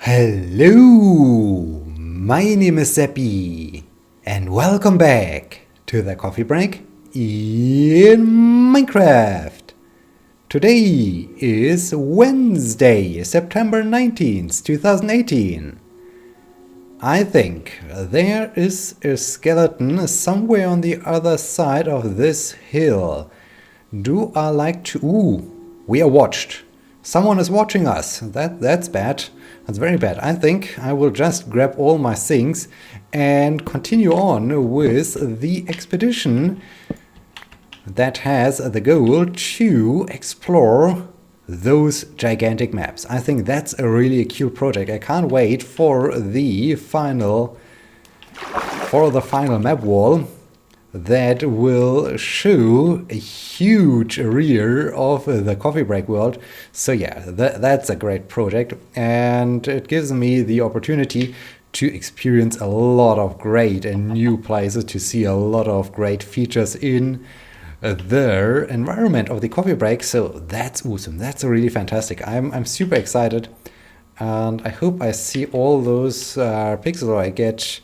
Hello, my name is Sebbi, and welcome back to the coffee break in Minecraft. Today is Wednesday, September 19th, 2018. I think there is a skeleton somewhere on the other side of this hill. Do I like to... Ooh, we are watched. Someone is watching us. That's bad. That's very bad. I think I will just grab all my things and continue on with the expedition that has the goal to explore those gigantic maps. I think that's a really cute project. I can't wait for the final map wall that will show a huge area of the coffee break world. So yeah, that's a great project, and it gives me the opportunity to experience a lot of great and new places, to see a lot of great features in the environment of the coffee break. So that's awesome. That's really fantastic. I'm super excited, and I hope I see all those pixels, or I get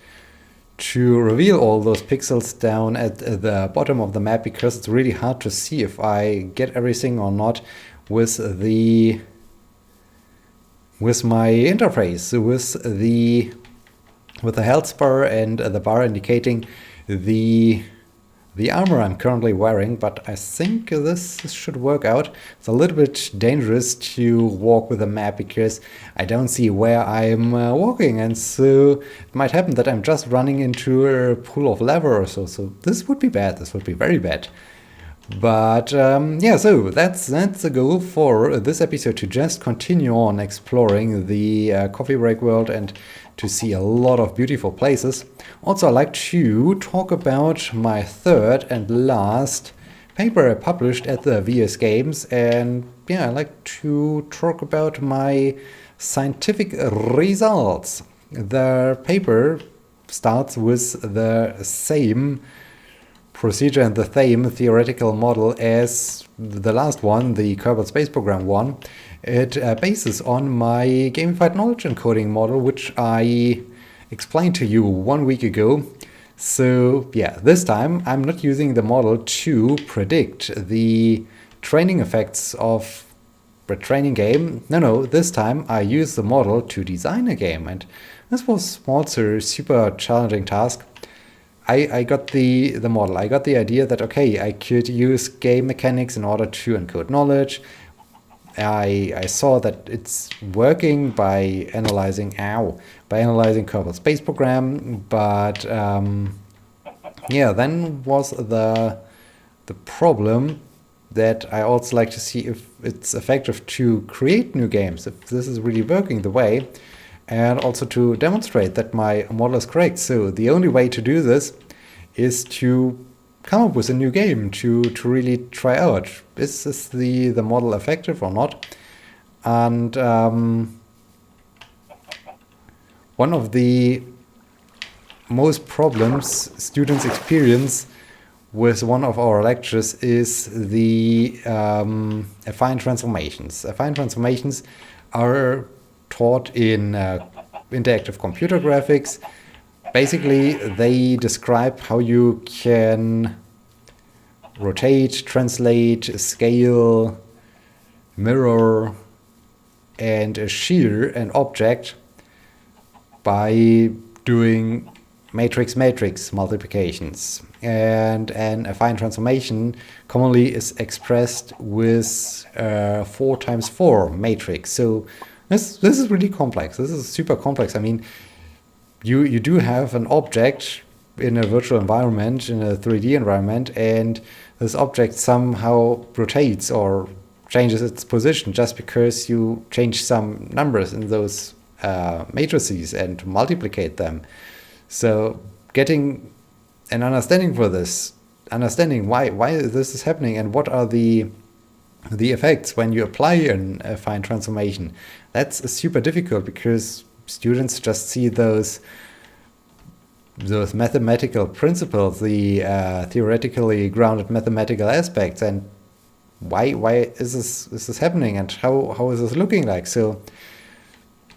to reveal all those pixels down at the bottom of the map, because it's really hard to see if I get everything or not with my interface, with the health bar and the bar indicating the armor I'm currently wearing. But I think this should work out. It's a little bit dangerous to walk with a map because I don't see where I'm walking, and so it might happen that I'm just running into a pool of lava or so. So this would be bad. This would be very bad. But yeah, so that's the goal for this episode, to just continue on exploring the coffee break world and to see a lot of beautiful places. Also, I'd like to talk about my third and last paper I published at the VS Games, and yeah, I'd like to talk about my scientific results. The paper starts with the same procedure and the same theoretical model as the last one, the Kerbal Space Program one. It bases on my Gamified knowledge encoding model, which I explained to you 1 week ago. So yeah, this time I'm not using the model to predict the training effects of a training game. No, this time I use the model to design a game, and this was also a super challenging task. I got the model. I got the idea that, okay, I could use game mechanics in order to encode knowledge. I saw that it's working by analyzing Kerbal Space Program, but yeah, then was the problem that I also like to see if it's effective to create new games, if this is really working the way, and also to demonstrate that my model is correct. So the only way to do this is to come up with a new game, to really try out, is the model effective or not. And one of the most problems students experience with one of our lectures is the affine transformations. Affine transformations are taught in interactive computer graphics. Basically, they describe how you can rotate, translate, scale, mirror, and shear an object by doing matrix multiplications. And an affine transformation commonly is expressed with 4x4 matrix. So this is really complex. This is super complex. I mean, you do have an object in a virtual environment, in a 3D environment, and this object somehow rotates or changes its position just because you change some numbers in those matrices and multiplicate them. So getting an understanding for this, understanding why this is happening and what are the effects when you apply an affine transformation, that's super difficult, because students just see those mathematical principles, the theoretically grounded mathematical aspects, and why is this happening, and how is this looking like? So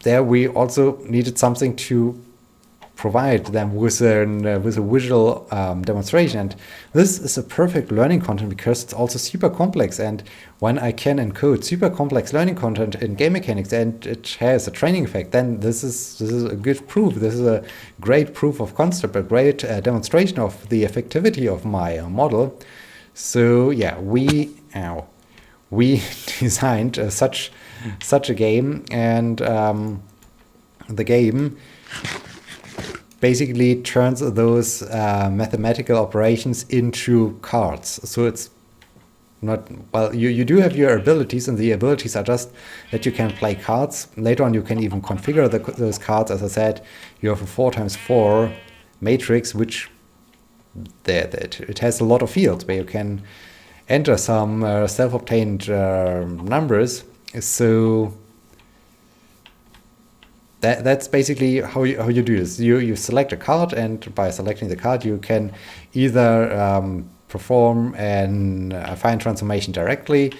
there we also needed something to provide them with a visual demonstration. And this is a perfect learning content because it's also super complex. And when I can encode super complex learning content in game mechanics and it has a training effect, then this is a good proof. This is a great proof of concept, a great demonstration of the effectivity of my model. So yeah, we designed such a game, and the game basically turns those mathematical operations into cards. So it's not, well, you do have your abilities, and the abilities are just that you can play cards. Later on you can even configure those cards. As I said, you have a 4x4 matrix, which it has a lot of fields where you can enter some self-obtained numbers. So that's basically how you do this. You select a card, and by selecting the card, you can either perform an affine transformation directly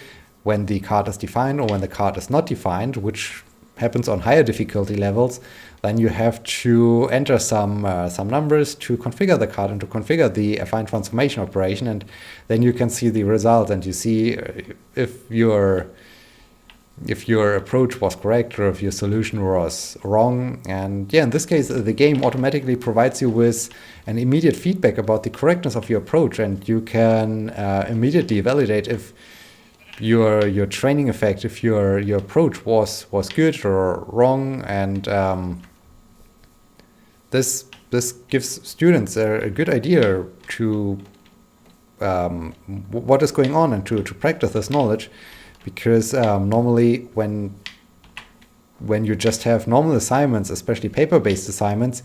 when the card is defined, or when the card is not defined, which happens on higher difficulty levels. Then you have to enter some numbers to configure the card and to configure the affine transformation operation, and then you can see the result, and you see if your approach was correct or if your solution was wrong. And yeah, in this case, the game automatically provides you with an immediate feedback about the correctness of your approach, and you can immediately validate if your training effect, if your approach was good or wrong. And this gives students a good idea to what is going on and to practice this knowledge. Because normally when you just have normal assignments, especially paper-based assignments,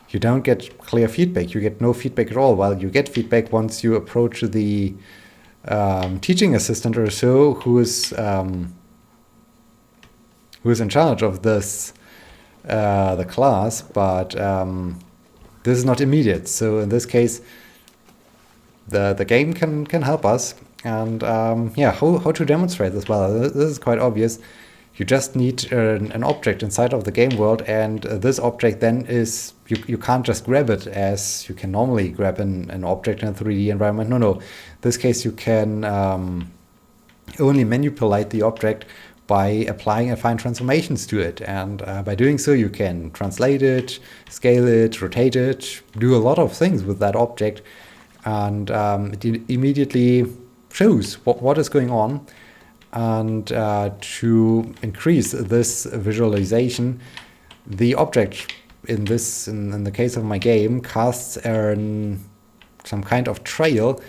you don't get clear feedback. You get no feedback at all. Well, you get feedback once you approach the teaching assistant or so, who is in charge of this the class. But this is not immediate. So in this case, the game can help us. And yeah, how to demonstrate this? Well, this is quite obvious. You just need an object inside of the game world, and this object then is, you can't just grab it as you can normally grab an object in a 3D environment. No. In this case, you can only manipulate the object by applying affine transformations to it. And by doing so, you can translate it, scale it, rotate it, do a lot of things with that object. And it immediately shows what is going on. And to increase this visualization, the object in the case of my game casts some kind of trail,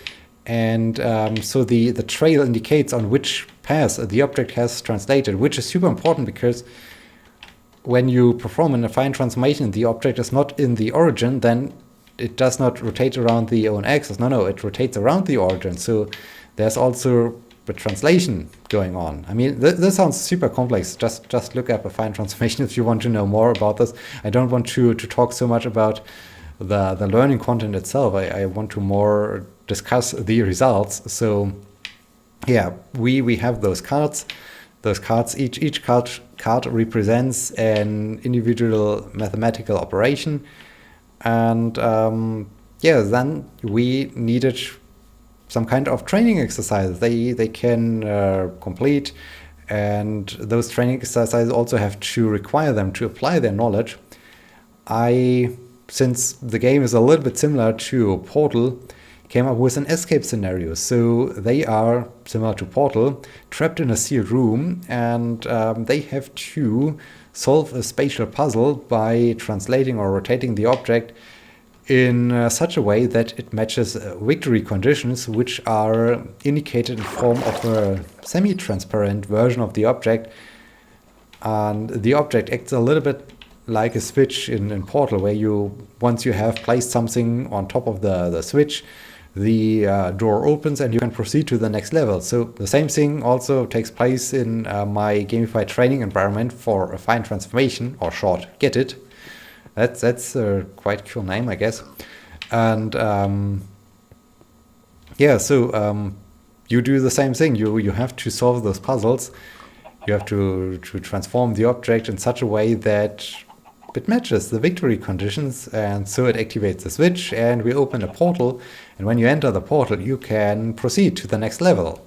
and so the trail indicates on which path the object has translated, which is super important, because when you perform an affine transformation, the object is not in the origin, then it does not rotate around the own axis. No, it rotates around the origin. So there's also a translation going on. I mean, this sounds super complex. Just look up affine transformation if you want to know more about this. I don't want to talk so much about the learning content itself. I want to more discuss the results. So yeah, we have those cards. Those cards, each card represents an individual mathematical operation. And yeah, then we needed some kind of training exercises they can complete, and those training exercises also have to require them to apply their knowledge. Since the game is a little bit similar to Portal, came up with an escape scenario. So they are similar to Portal, trapped in a sealed room, and they have to solve a spatial puzzle by translating or rotating the object in such a way that it matches victory conditions, which are indicated in form of a semi-transparent version of the object. And the object acts a little bit like a switch in Portal, where once you have placed something on top of the switch, the door opens and you can proceed to the next level. So the same thing also takes place in my Gamified training environment for affine transformation, or short, Get It. That's a quite cool name, I guess. And yeah, so you do the same thing. You have to solve those puzzles You have to transform the object in such a way that it matches the victory conditions, and so it activates the switch and we open a portal, and when you enter the portal you can proceed to the next level.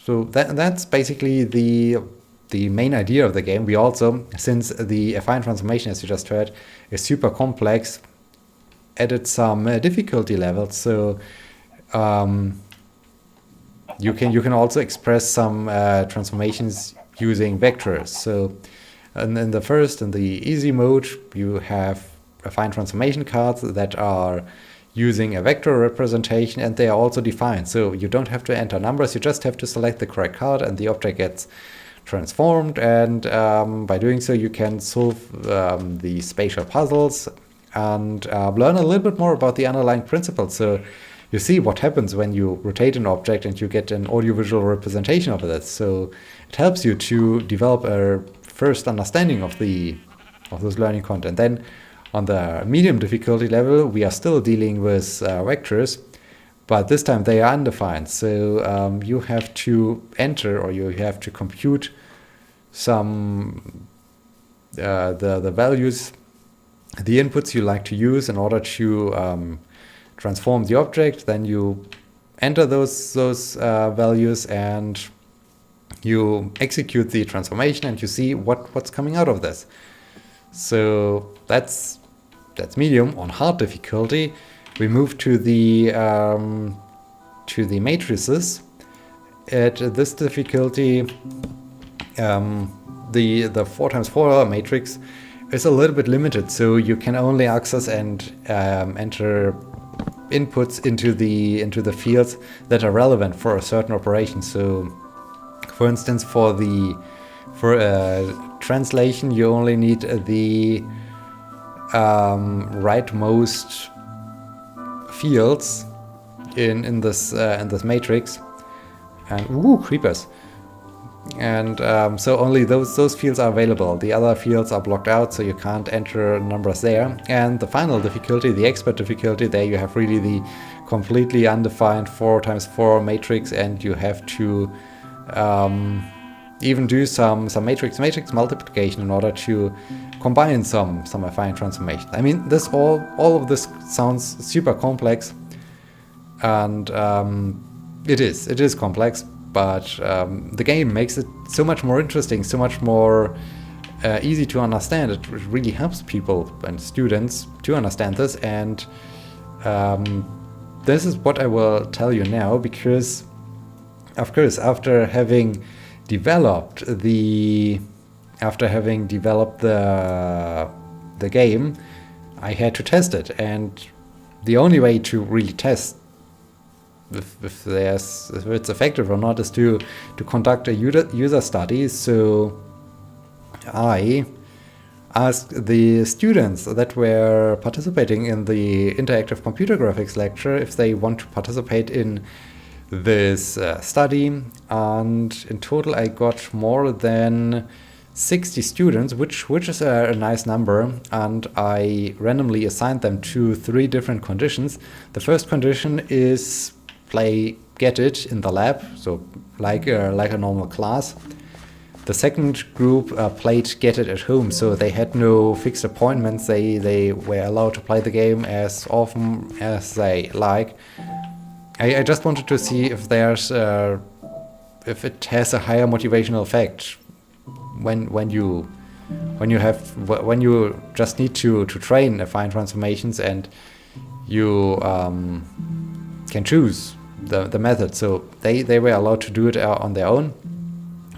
So that's basically the main idea of the game. We also, since the affine transformation, as you just heard, is super complex, added some difficulty levels. So you can also express some transformations using vectors. So in the easy mode, you have affine transformation cards that are using a vector representation, and they are also defined. So you don't have to enter numbers, you just have to select the correct card and the object gets transformed. And by doing so, you can solve the spatial puzzles and learn a little bit more about the underlying principles. So you see what happens when you rotate an object and you get an audiovisual representation of it. So it helps you to develop a first understanding of this learning content. Then on the medium difficulty level, we are still dealing with vectors, but this time they are undefined. So you have to enter, or you have to compute some the values, the inputs you like to use in order to transform the object. Then you enter those values and you execute the transformation, and you see what's coming out of this. So that's medium. On hard difficulty, we move to the matrices. At this difficulty, the 4x4 matrix is a little bit limited, so you can only access and enter inputs into the fields that are relevant for a certain operation. So, for instance, for translation, you only need the rightmost fields in this matrix, and creepers. And so only those fields are available. The other fields are blocked out, so you can't enter numbers there. And the final difficulty, the expert difficulty, there you have really the completely undefined 4x4 matrix, and you have to even do some matrix multiplication in order to combine some affine transformation. I mean, this all of this sounds super complex, and it is complex. But the game makes it so much more interesting, so much more easy to understand. It really helps people and students to understand this. And this is what I will tell you now, because, of course, after having developed the game, I had to test it. And the only way to really test if it's effective or not is to conduct a user study. So I asked the students that were participating in the interactive computer graphics lecture if they want to participate in this study, and in total I got more than 60 students, which is a nice number, and I randomly assigned them to 3 different conditions. The first condition is play Get It in the lab, so like a normal class. The second group played Get It at home, so they had no fixed appointments. They were allowed to play the game as often as they like. I just wanted to see if there's if it has a higher motivational effect when you just need to train affine transformations, and you can choose the method. So they were allowed to do it on their own.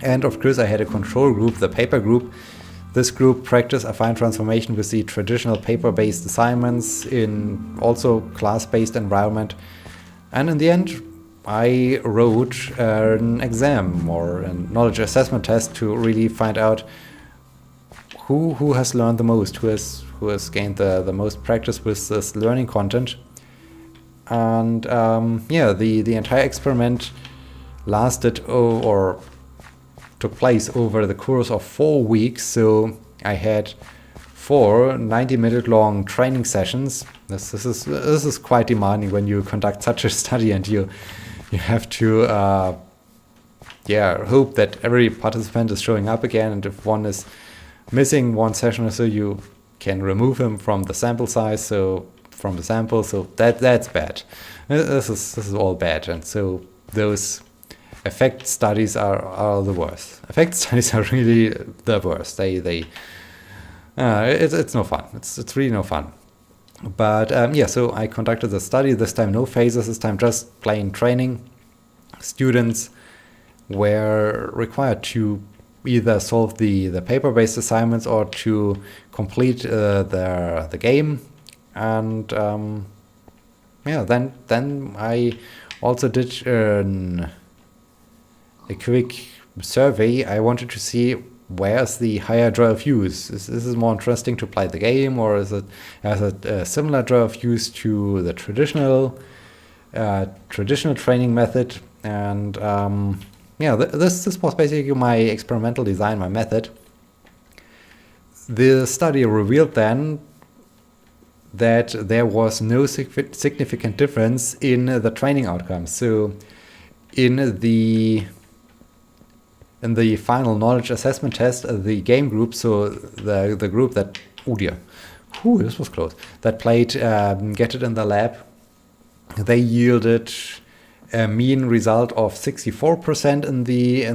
And of course I had a control group, the paper group. This group practiced affine transformation with the traditional paper-based assignments in also class-based environment. And in the end I wrote an exam or a knowledge assessment test to really find out who has learned the most, who has gained the most practice with this learning content. And the entire experiment lasted or took place over the course of 4 weeks. So I had 4 90-minute long training sessions. This is quite demanding when you conduct such a study, and you have to yeah, hope that every participant is showing up again, and if one is missing one session or so, you can remove him from the sample size, so from the sample, so that's bad. This is all bad, and so those effect studies are the worst. Effect studies are really the worst. It's no fun. It's really no fun. But yeah, so I conducted the study. This time no phases. This time just plain training. Students were required to either solve the paper-based assignments or to complete the game. And yeah, then I also did a quick survey. I wanted to see where's the higher draw of use. Is this more interesting to play the game, or is it a similar draw of use to the traditional training method? And yeah, this was basically my experimental design, my method. The study revealed then that there was no significant difference in the training outcomes. So in the final knowledge assessment test, the game group, so the group that, oh dear, this was close, that played Get It in the Lab, they yielded a mean result of 64% in the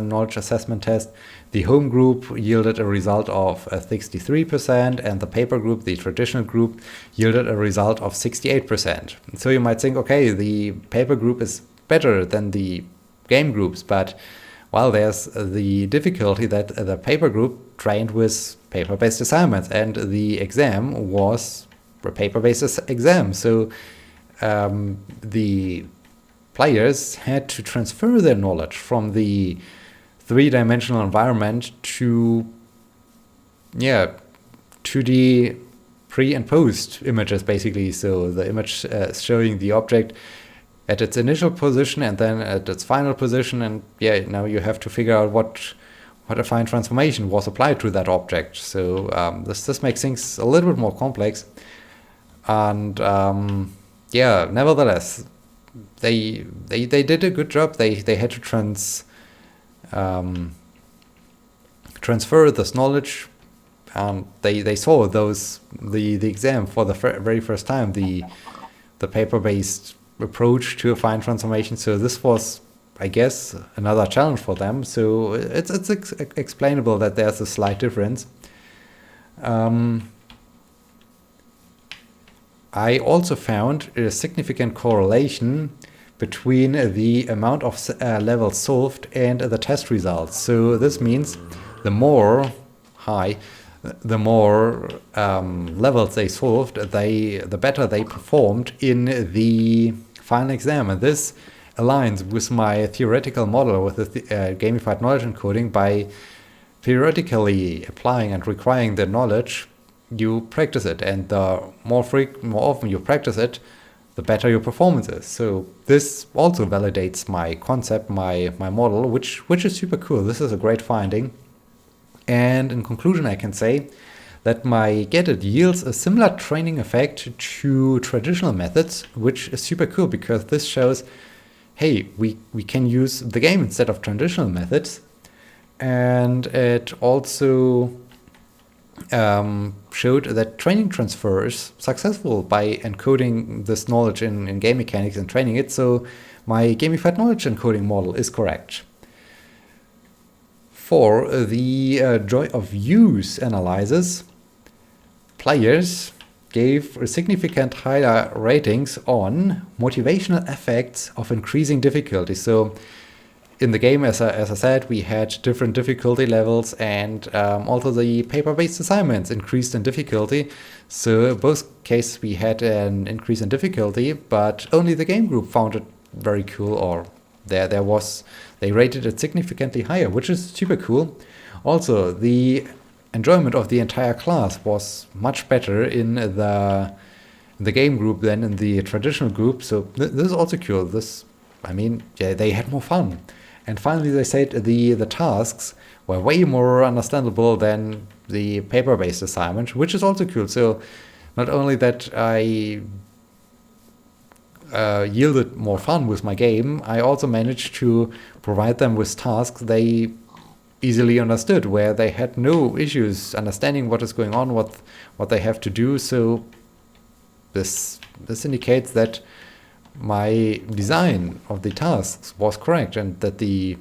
knowledge assessment test. The home group yielded a result of 63%, and the paper group, the traditional group, yielded a result of 68%. So you might think, okay, the paper group is better than the game groups, but well, there's the difficulty that the paper group trained with paper-based assignments, and the exam was a paper-based exam. So the players had to transfer their knowledge from the three-dimensional environment to the pre and post images, basically. So the image showing the object at its initial position and then at its final position, and yeah, now you have to figure out what affine transformation was applied to that object. So this makes things a little bit more complex, and yeah, nevertheless, they did a good job. They had to transfer this knowledge, and they saw the exam for the very first time, the paper-based approach to affine transformation. So this was, I guess, another challenge for them. So it's explainable that there's a slight difference. I also found a significant correlation between the amount of levels solved and the test results. So this means the more levels they solved, the better they performed in the final exam. And this aligns with my theoretical model with the gamified knowledge encoding. By periodically applying and requiring the knowledge, you practice it, and the more often you practice it, the better your performance is. So this also validates my concept, my model, which is super cool. This is a great finding. And in conclusion, I can say that my Get It yields a similar training effect to traditional methods, which is super cool because this shows, hey, we can use the game instead of traditional methods. And it also showed that training transfer is successful by encoding this knowledge in game mechanics and training it. So my gamified knowledge encoding model is correct. For the joy of use analysis, players gave significant higher ratings on motivational effects of increasing difficulty. So in the game, as I said, we had different difficulty levels, and also the paper-based assignments increased in difficulty. So in both cases we had an increase in difficulty, but only the game group found it very cool, or they rated it significantly higher, which is super cool. Also, the enjoyment of the entire class was much better in the game group than in the traditional group. So this is also cool. They had more fun. And finally, they said the tasks were way more understandable than the paper-based assignment, which is also cool. So not only that I yielded more fun with my game, I also managed to provide them with tasks they easily understood, where they had no issues understanding what is going on, what they have to do. So this indicates that my design of the tasks was correct and that the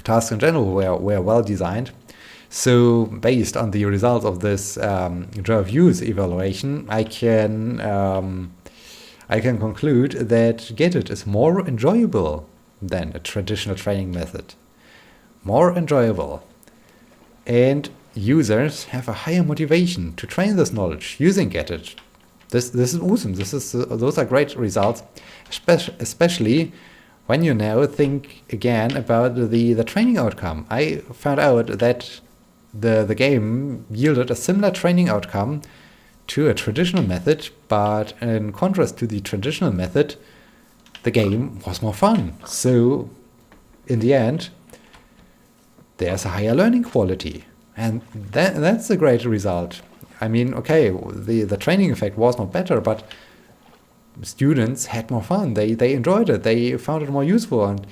tasks in general were well designed. So based on the results of this Java Views evaluation, I can conclude that Get-It is more enjoyable than a traditional training method. More enjoyable. And users have a higher motivation to train this knowledge using Get-It. This is awesome. Those are great results, especially when you now think again about the training outcome. I found out that the game yielded a similar training outcome to a traditional method, but in contrast to the traditional method, the game was more fun. So in the end, there's a higher learning quality, and that's a great result. I mean, okay, the training effect was not better, but students had more fun. They enjoyed it. They found it more useful, and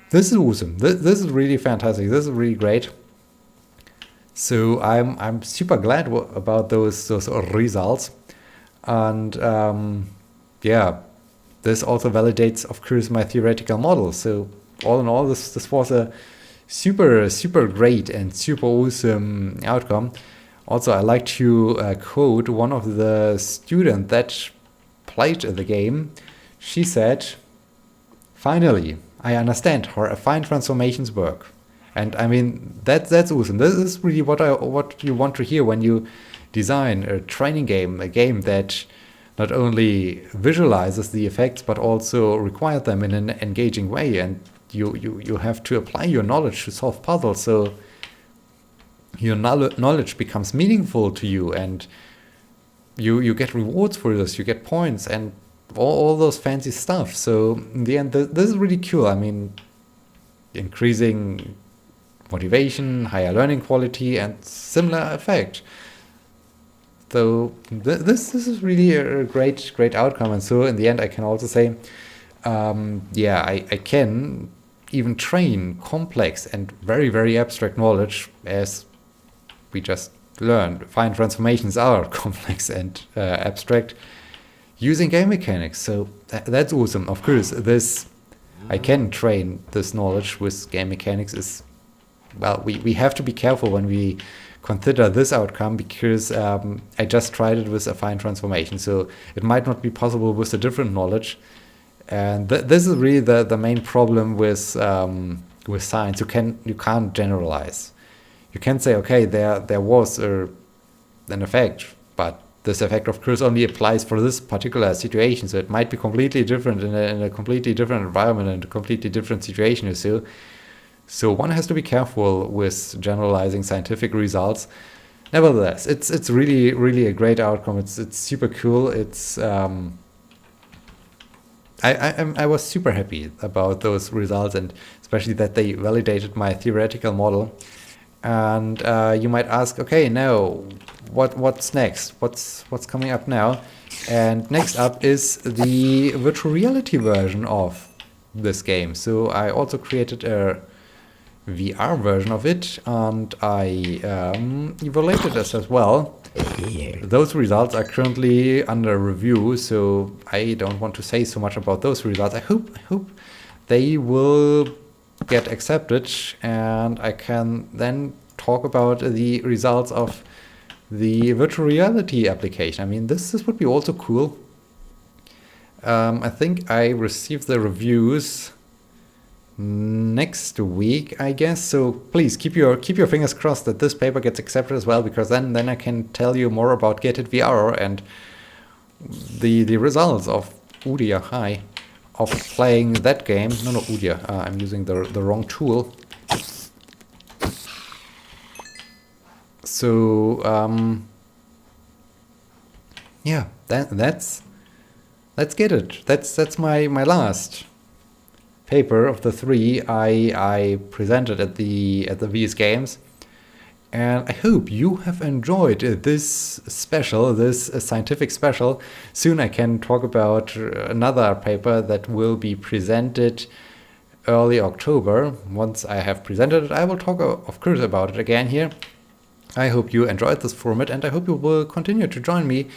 this is awesome. This is really fantastic. This is really great. So I'm super glad about those results, and yeah, this also validates, of course, my theoretical model. So all in all, this was a super great and super awesome outcome. Also, I like to quote one of the students that played the game. She said, "Finally, I understand how affine transformations work." And I mean, that's awesome. This is really what you want to hear when you design a training game, a game that not only visualizes the effects but also requires them in an engaging way. And you have to apply your knowledge to solve puzzles, so your knowledge becomes meaningful to you, and you get rewards for this. You get points and all those fancy stuff. So in the end, this is really cool. I mean, increasing motivation, higher learning quality, and similar effect. So this is really a great outcome. And so in the end, I can also say, yeah, I can even train complex and very abstract knowledge, as we just learned. Affine transformations are complex and abstract, using game mechanics. So that's awesome. Of course, I can train this knowledge with game mechanics. Well, we have to be careful when we consider this outcome, because I just tried it with affine transformation, so it might not be possible with a different knowledge. And this is really the main problem with science. You can't generalize. You can say, okay, there was an effect, but this effect, of course, only applies for this particular situation. So it might be completely different in a completely different environment and a completely different situation. So one has to be careful with generalizing scientific results. Nevertheless, it's really a great outcome. It's super cool. I was super happy about those results, and especially that they validated my theoretical model. And you might ask, okay, now what's next? What's coming up now? And next up is the virtual reality version of this game. So I also created a VR version of it, and I evaluated this as well. Those results are currently under review, so I don't want to say so much about those results. I hope they will get accepted, and I can then talk about the results of the virtual reality application. I mean, this would be also cool. I think I received the reviews next week, I guess. So please keep your fingers crossed that this paper gets accepted as well, because then I can tell you more about Get It VR and the results of Udia High of playing that game. No, Udia. I'm using the wrong tool. So yeah, that's Get It. That's my last paper of the three I presented at the VS Games. And I hope you have enjoyed this special, this scientific special. Soon I can talk about another paper that will be presented early October. Once I have presented it, I will talk, of course, about it again here. I hope you enjoyed this format, and I hope you will continue to join me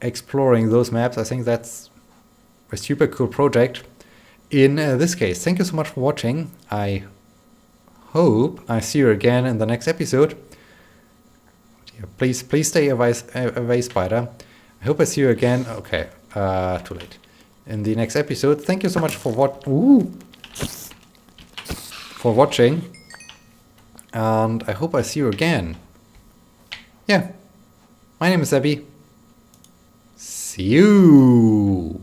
exploring those maps. I think that's a super cool project. In this case, thank you so much for watching. I hope I see you again in the next episode. Please stay away, spider. I hope I see you again. Okay, too late. In the next episode. Thank you so much for watching, and I hope I see you again. Yeah, my name is Sebbi. See you.